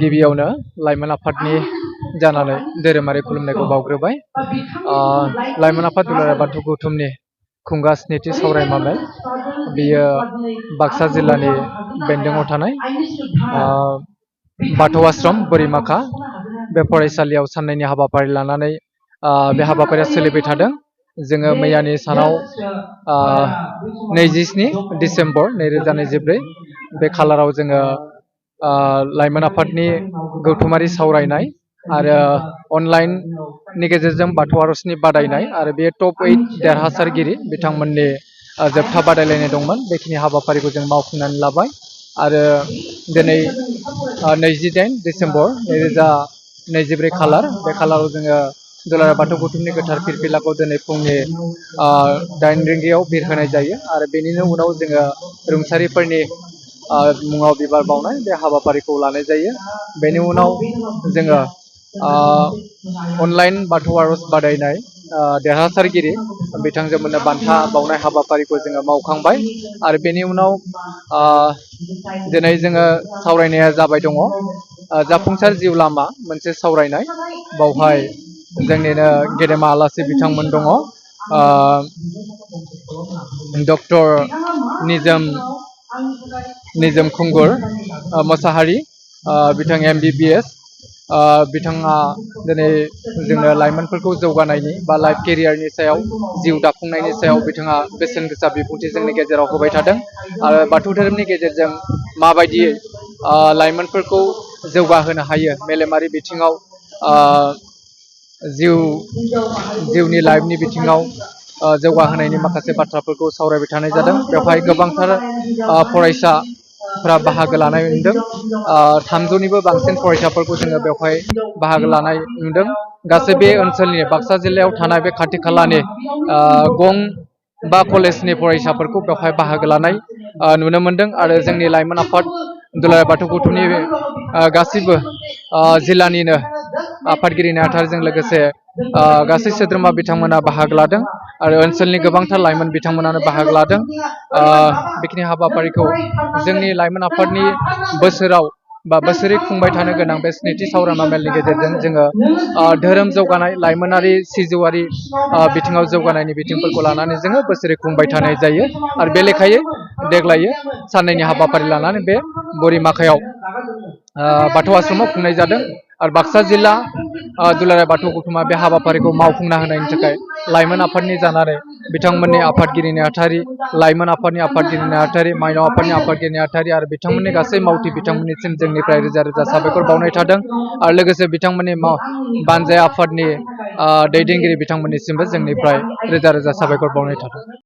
गिबियावनो लाइमोन आफादनि जानानै धोरोमारि खुलुमनायखौ बावग्रोबाय। लाइमोन आफाद दुलाराय बाथौ गौथुमनि खुंगा स्निथि सावरायमा मेल बियो बाक्सा जिल्लानि बेन्दोङाव थानाय बाथौ आश्रम बोरिमाखा बे फरायसालियाव साननैनि हाबाफारि लानानै बे हाबाफारिया सोलिबाय थादों। जोङो मैयानि सानाव 27 डिसेम्बर 2024 बे खालाराव जोङो लाइमोन आफादनि गौथुमारि सावरायनाय आरो अनलाइननि गेजेरजों बाथौ आर'जनि बादायनाय आरो बे टप 8 देरहासारगिरि बिथांमोननि जोबथा बादायलायनाय दंमोन। बेखिनि हाबाफारिखौ जों मावफुंनानै लाबाय आरो दिनै 28 डिसेम्बर 2024 खालार बे खालाराव जोङो दुलाराय बाथौ गौथुमनि गोथार फिरफिलाखौ दिनै फुंनि 8 रिंगायाव बिरहोनाय जायो आरो बेनिनो उनाव जोङो रुंसारिफोरनि मुङाव बिबार बावनाय बे हाबाफारिखौ लानाय जायो। बेनि उनाव जोङो अनलाइन बाथौ आर'ज बादायनाय देरहासारगिरि बिथांजोमोननो बान्था बावनाय हाबाफारिखौ जोङो मावखांबाय आरो बेनि उनाव दिनै जोङो सावरायनाया जाबाय दङ जाफुंसार जिउ लामा मोनसे सावरायनाय। बावहाय जोंनिनो गेदेमा आलासि बिथांमोन दङ डक्टर निजोम खुंगुर मोसाहारि बिथां MBBS बिथाङा दिनै जोंनो लाइमोनफोरखौ जौगानायनि बा लाइफ केरियारनि सायाव जिउ दाफुंनायनि सायाव बिथाङा बेसेन गोसा बिबुंथि जोंनि गेजेराव होबाय थादों आरो बाथौ धोरोमनि गेजेरजों माबायदियै लाइमोनफोरखौ जौगाहोनो हायो मेलेमारि बिथिङाव जिउनि लाइफनि बिथिङाव जौगाहोनायनि माखासे बाथ्राफोरखौ सावरायबाय थानाय जादों। बेवहाय गोबांथार फरायसाफ्रा बाहागो लानाय नुदों। 300निबो बांसिन फरायसाफोरखौ जोङो बेवहाय बाहागो लानाय नुदों। गासै बे ओनसोलनि बाक्सा जिल्लायाव थानाय बे खाथि खालानि गं 5 कलेजनि फरायसाफोरखौ बेवहाय बाहागो लानाय नुनो मोनदों आरो जोंनि लाइमोन आफाद दुलाराय बाथौ गौथुमनि गासिबो जिल्लानिनो आफादगिरि नेहाथारिजों लोगोसे गासै सोद्रोमा बिथांमोना बाहागो लादों आरो ओनसोलनि गोबांथार लाइमोन बिथांमोनानो बाहागो लादों। बेखिनि हाबाफारिखौ जोंनि लाइमोन आफादनि बोसोरै खुंबाय थानो गोनां बे स्निथि सावरायमा मेलनि गेजेरजों जोङो धोरोम जौगानाय लाइमोनारि सिजौआरि बिथिङाव जौगानायनि बिथिंफोरखौ लानानै जोङो बोसोरै खुंबाय थानाय जायो आरो बे लेखायै देग्लायो साननैनि हाबाफारि लानानै बे बोरिमाखायाव बाथौ आश्रमाव खुंनाय जादों आरो बाक्सा जिल्ला दुलाराय बाथौ गौथुमा बे हाबाफारिखौ मावफुंना होनायनि थाखाय लाइमोन आफादनि जानानै बिथांमोननि आफादगिरि नेहाथारि लाइमोन आफादनि आफादगिरि नेहाथारि माइनाव आफादनि आफादगिरि नेहाथारि आरो बिथांमोननि गासै मावथि बिथांमोननिसिम जोंनिफ्राय रोजा रोजा साबायखर बावनाय थादों आरो लोगोसे बिथांमोननि बानजाय आफादनि दैदेनगिरि बिथांमोननिसिमबो जोंनिफ्राय रोजा रोजा साबायखर बावनाय थादों।